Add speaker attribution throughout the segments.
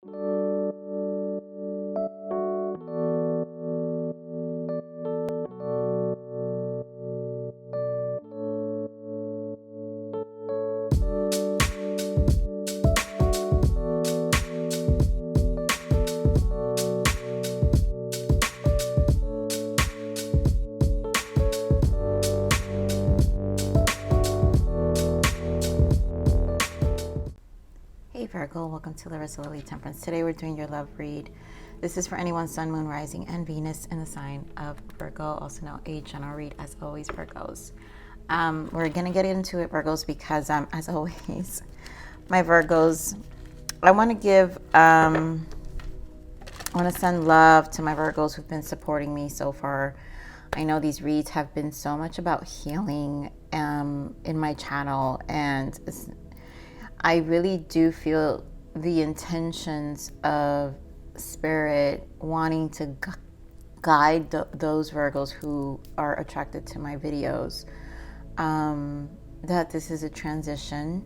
Speaker 1: Hey Virgo, welcome to Larisa Lili Temperance. Today we're doing your love read. This is for anyone Sun, Moon, Rising, and Venus in the sign of Virgo, also known a general read, as always, Virgos. We're going to get into it, Virgos, because as always, my Virgos, I want to send love to my Virgos who've been supporting me so far. I know these reads have been so much about healing in my channel, and I really do feel the intentions of Spirit wanting to guide those Virgos who are attracted to my videos, that this is a transition,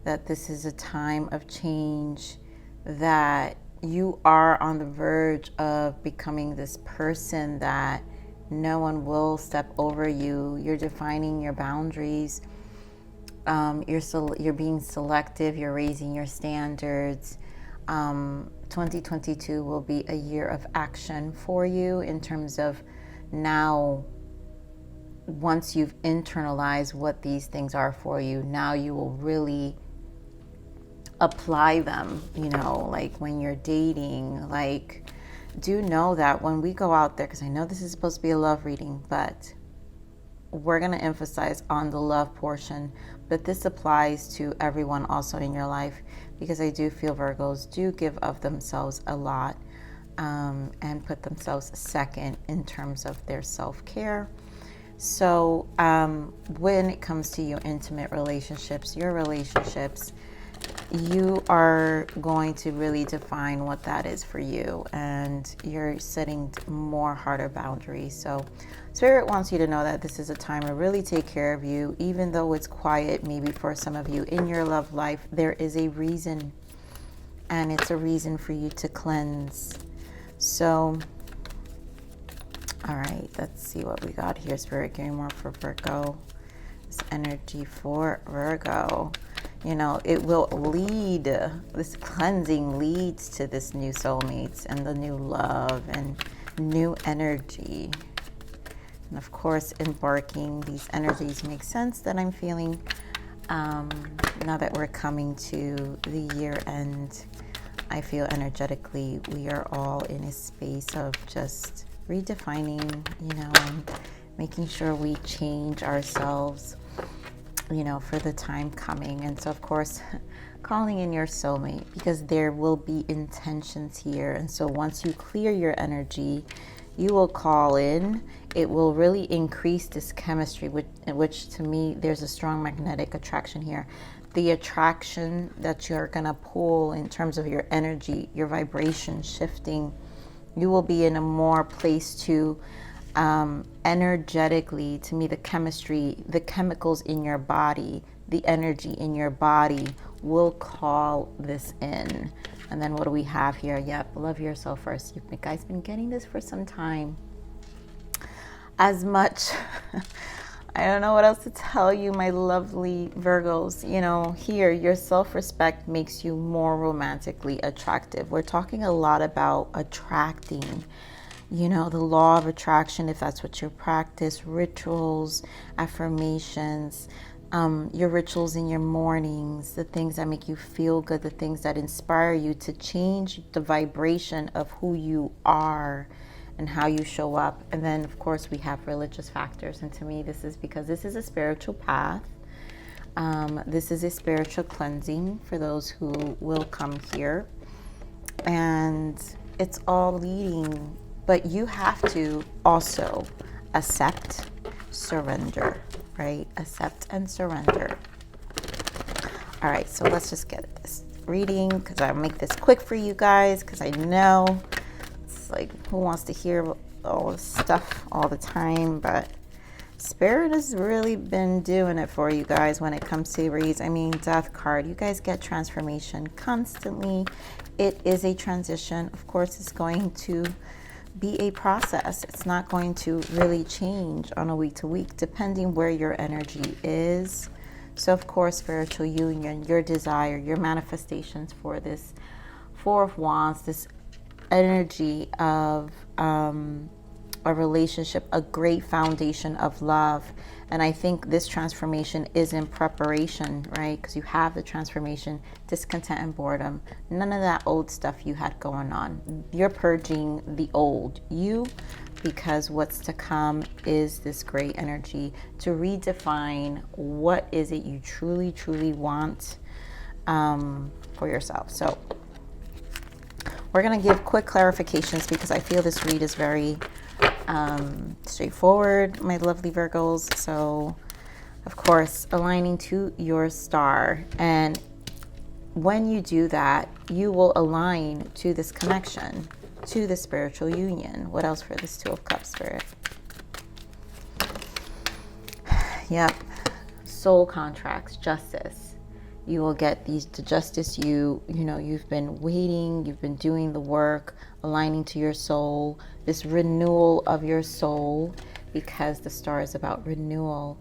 Speaker 1: that this is a time of change, that you are on the verge of becoming this person that no one will step over you. You're defining your boundaries. You're being selective. You're raising your standards. 2022 will be a year of action for you in terms of now, once you've internalized what these things are for you, now you will really apply them, like when you're dating. Like, do know that when we go out there, because I know this is supposed to be a love reading, but we're going to emphasize on the love portion, but this applies to everyone also in your life, because I do feel Virgos do give of themselves a lot, and put themselves second in terms of their self-care. So when it comes to your intimate relationships, you are going to really define what that is for you, and you're setting more harder boundaries. So Spirit wants you to know that this is a time to really take care of you, even though it's quiet maybe for some of you in your love life. There is a reason, and it's a reason for you to cleanse. So all right, let's see what we got here. Spirit, give me more for Virgo. This energy for Virgo. It will lead, this cleansing leads to this new soulmates and the new love and new energy. And of course, embarking, these energies make sense that I'm feeling now that we're coming to the year end. I feel energetically we are all in a space of just redefining, and making sure we change ourselves, for the time coming. And so, of course, calling in your soulmate, because there will be intentions here. And so once you clear your energy, you will call in. It will really increase this chemistry, which to me, there's a strong magnetic attraction here. The attraction that you're going to pull in terms of your energy, your vibration shifting, you will be in a more place to energetically, to me, the chemistry, the chemicals in your body, the energy in your body will call this in. And then what do we have here? Yep, love yourself first. You guys been getting this for some time. As much, I don't know what else to tell you, my lovely Virgos. Here, your self-respect makes you more romantically attractive. We're talking a lot about attracting, the law of attraction, if that's what you practice, rituals, affirmations, your rituals in your mornings, the things that make you feel good, the things that inspire you to change the vibration of who you are and how you show up. And then, of course, we have religious factors. And to me, this is because this is a spiritual path. This is a spiritual cleansing for those who will come here. And it's all leading, but you have to also accept, surrender, right? Accept and surrender. All right, so let's just get this reading, because I'll make this quick for you guys, because I know it's like, who wants to hear all this stuff all the time? But Spirit has really been doing it for you guys when it comes to reads. I mean, Death card, you guys get transformation constantly. it is a transition. Of course, it's going to be a process. It's not going to really change on a week to week, depending where your energy is. So of course, spiritual union, your desire, your manifestations for this Four of Wands, this energy of a relationship, a great foundation of love. And I think this transformation is in preparation, right? Because you have the transformation, discontent and boredom. None of that old stuff you had going on. You're purging the old you, because what's to come is this great energy to redefine what is it you truly, truly want for yourself. So we're going to give quick clarifications because I feel this read is very straightforward, my lovely Virgos. So of course, aligning to your star, and when you do that, you will align to this connection, to the spiritual union. What else for this Two of Cups, Spirit? Yep. Soul contracts, justice. You will get the justice you've been waiting, you've been doing the work, aligning to your soul, this renewal of your soul, because the star is about renewal,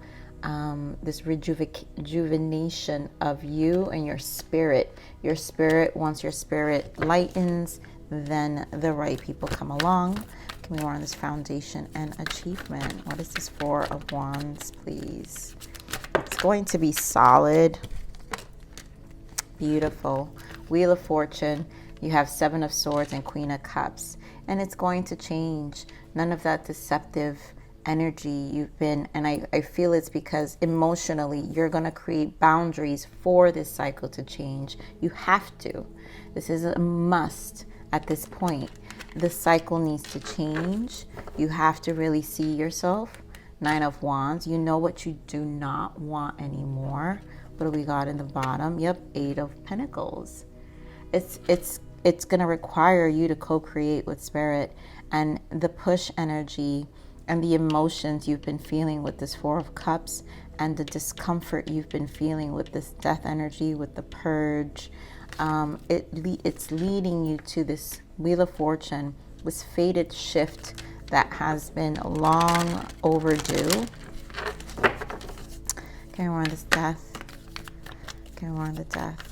Speaker 1: this rejuvenation of you and your spirit. Your spirit, once your spirit lightens, then the right people come along. Give me more on this foundation and achievement. What is this Four of Wands, please? It's going to be solid. Beautiful. Wheel of Fortune. You have Seven of Swords and Queen of Cups. And it's going to change. None of that deceptive energy you've been, and I feel it's because emotionally you're going to create boundaries for this cycle to change. You have to. This is a must at this point. The cycle needs to change. You have to really see yourself. Nine of Wands. You know what you do not want anymore. What do we got in the bottom? Yep, Eight of Pentacles. It's going to require you to co-create with Spirit, and the push energy and the emotions you've been feeling with this Four of Cups, and the discomfort you've been feeling with this death energy, with the purge. It's leading you to this Wheel of Fortune, this fated shift that has been long overdue. Okay, we're on this death. Okay, we're on the death.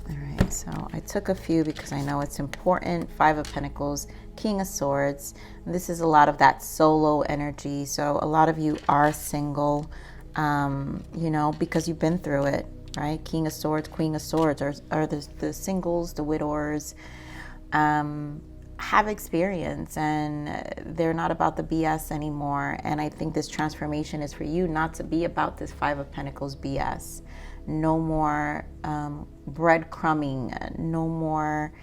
Speaker 1: Alright, so I took a few because I know it's important. Five of Pentacles, King of Swords. This is a lot of that solo energy. So a lot of you are single, because you've been through it, right? King of Swords, Queen of Swords are the singles, the widowers, have experience, and they're not about the BS anymore. And I think this transformation is for you not to be about this Five of Pentacles BS. No more breadcrumbing, no more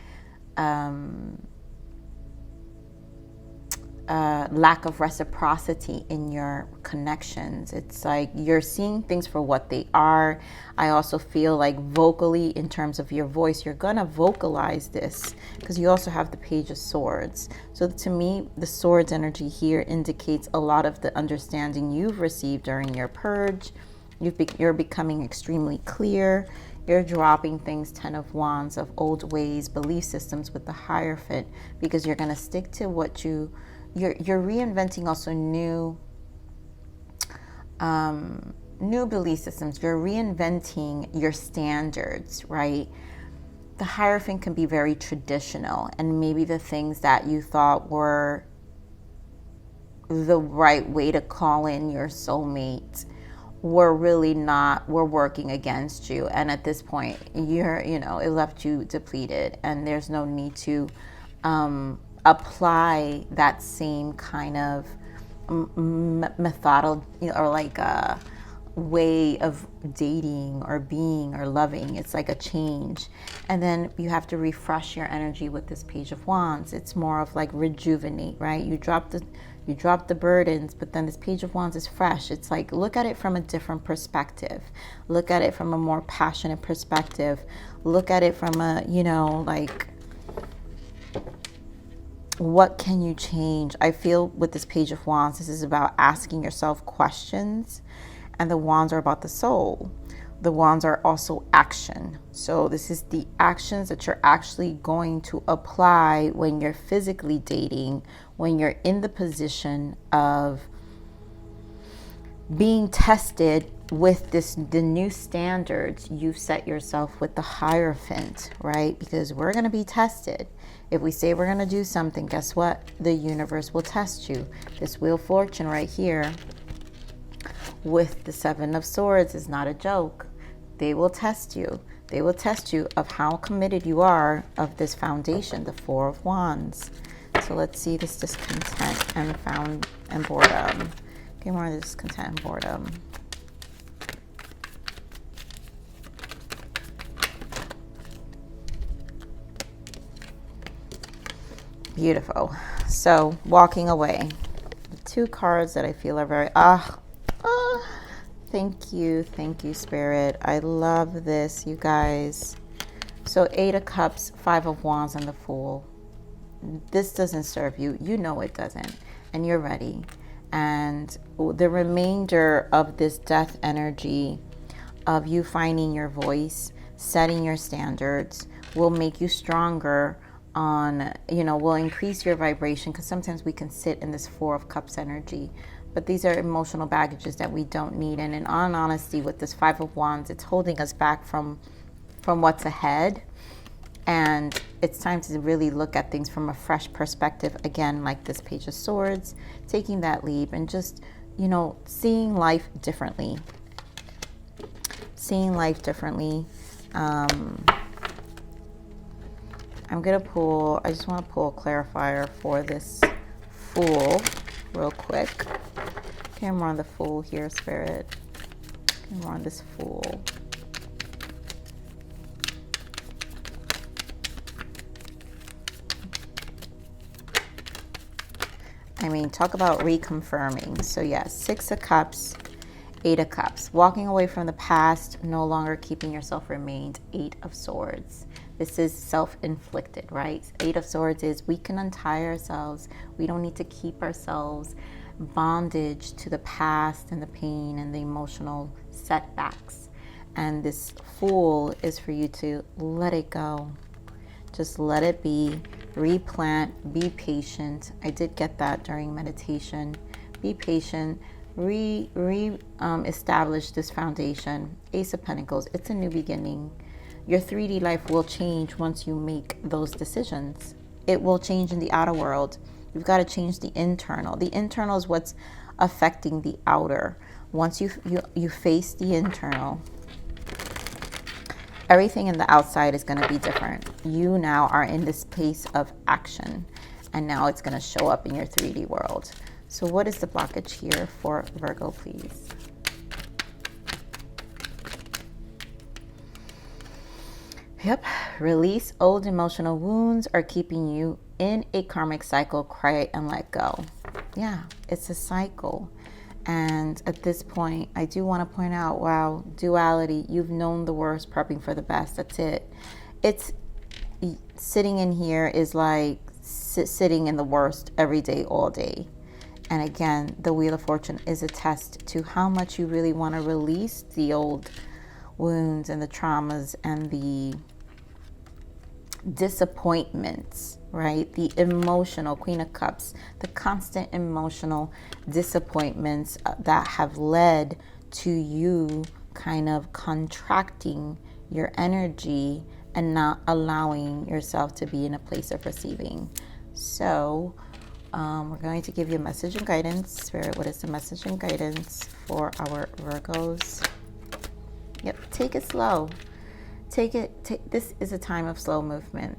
Speaker 1: lack of reciprocity in your connections. It's like you're seeing things for what they are. I also feel like vocally, in terms of your voice, you're gonna vocalize this, because you also have the Page of Swords. So to me, the Swords energy here indicates a lot of the understanding you've received during your purge. You're becoming extremely clear. You're dropping things, Ten of Wands, of old ways, belief systems with the Hierophant, because you're gonna stick to what you're reinventing also new belief systems. You're reinventing your standards, right? The Hierophant can be very traditional, and maybe the things that you thought were the right way to call in your soulmate were really not, were working against you. And at this point, it left you depleted, and there's no need to apply that same kind of method or like a way of dating or being or loving. It's like a change. And then you have to refresh your energy with this Page of Wands. It's more of like rejuvenate, right? You drop the burdens, but then this Page of Wands is fresh. It's like, look at it from a different perspective. Look at it from a more passionate perspective. Look at it from a, like, what can you change? I feel with this Page of Wands, this is about asking yourself questions, and the Wands are about the soul. The wands are also action. So this is the actions that you're actually going to apply when you're physically dating, when you're in the position of being tested with the new standards you've set yourself with the Hierophant, right? Because we're going to be tested. If we say we're going to do something, guess what? The universe will test you. This Wheel of Fortune right here with the Seven of Swords is not a joke. They will test you. They will test you of how committed you are of this foundation, the Four of Wands. So let's see this discontent and boredom. Okay, more of discontent and boredom. Beautiful. So walking away. The two cards that I feel are very thank you, Spirit. I love this, you guys. So 8 of Cups, 5 of Wands, and the Fool. This doesn't serve you. You know it doesn't. And you're ready. And the remainder of this death energy of you finding your voice, setting your standards, will make you stronger on, will increase your vibration, because sometimes we can sit in this 4 of Cups energy. But these are emotional baggages that we don't need. And in all honesty, with this 5 of Wands, it's holding us back from what's ahead. And it's time to really look at things from a fresh perspective. Again, like this Page of Swords, taking that leap and just, seeing life differently. Seeing life differently. I'm going to I just want to pull a clarifier for this Fool real quick. Okay, I'm on the Fool here, Spirit. Okay, I'm on this Fool. I mean, talk about reconfirming. So yes, 6 of Cups, 8 of Cups. Walking away from the past, no longer keeping yourself remained. 8 of Swords. This is self-inflicted, right? 8 of Swords is we can untie ourselves. We don't need to keep ourselves bondage to the past and the pain and the emotional setbacks. And this Fool is for you to let it go. Just let it be. Replant. Be patient. I did get that during meditation. Be patient. Establish this foundation. Ace of Pentacles. It's a new beginning. Your 3D life will change once you make those decisions. It will change in the outer world. You've got to change the internal. The internal is what's affecting the outer. Once you face the internal, everything in the outside is going to be different. You now are in this space of action, and now it's going to show up in your 3D world. So what is the blockage here for Virgo, please? Yep. Release old emotional wounds are keeping you in a karmic cycle. Cry and let go. Yeah, it's a cycle. And at this point, I do want to point out, wow, duality. You've known the worst, prepping for the best. That's it. It's sitting in here is like sitting in the worst every day, all day. And again, the Wheel of Fortune is a test to how much you really want to release the old wounds and the traumas and the disappointments, right? The emotional Queen of Cups, the constant emotional disappointments that have led to you kind of contracting your energy and not allowing yourself to be in a place of receiving. So we're going to give you a message and guidance. Spirit, what is the message and guidance for our Virgos? Yep, take it slow. This is a time of slow movement.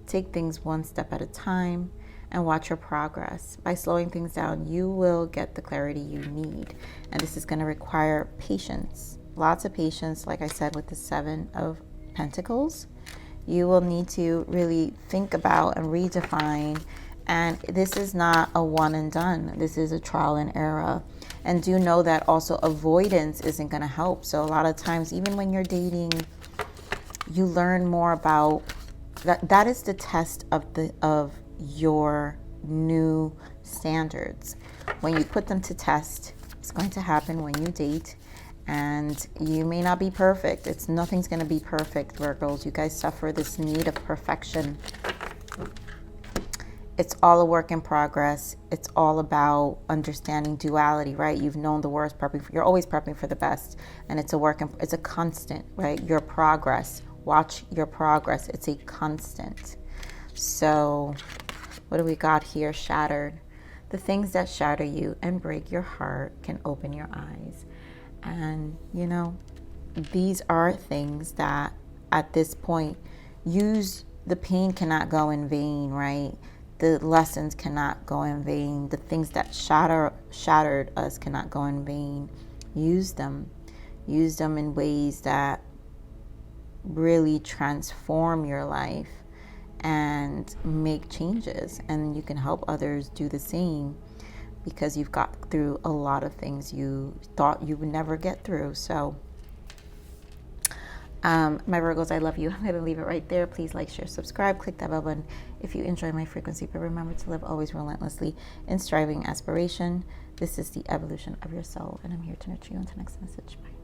Speaker 1: Take things one step at a time and watch your progress. By slowing things down, you will get the clarity you need. And this is going to require patience. Lots of patience, like I said, with the 7 of Pentacles. You will need to really think about and redefine. And this is not a one and done. This is a trial and error. And do know that also avoidance isn't going to help. So a lot of times, even when you're dating, you learn more about that is the test of your new standards. When you put them to test, it's going to happen when you date, And you may not be perfect. Nothing's going to be perfect, Virgos. You guys suffer this need of perfection. It's all a work in progress. It's all about understanding duality, right? You've known the worst, you're always prepping for the best. And it's a constant, right? Your progress. Watch your progress. It's a constant. So what do we got here? Shattered. The things that shatter you and break your heart can open your eyes. And, you know, these are things that at this point, the pain cannot go in vain, right? The lessons cannot go in vain. The things that shattered us cannot go in vain. Use them. Use them in ways that really transform your life and make changes. And you can help others do the same, because you've got through a lot of things you thought you would never get through. So my Virgos, I love you. I'm going to leave it right there. Please like, share, subscribe, click that bell button if you enjoy my frequency. But remember to live always relentlessly in striving aspiration. This is the evolution of your soul, and I'm here to nurture you. Until next message. Bye.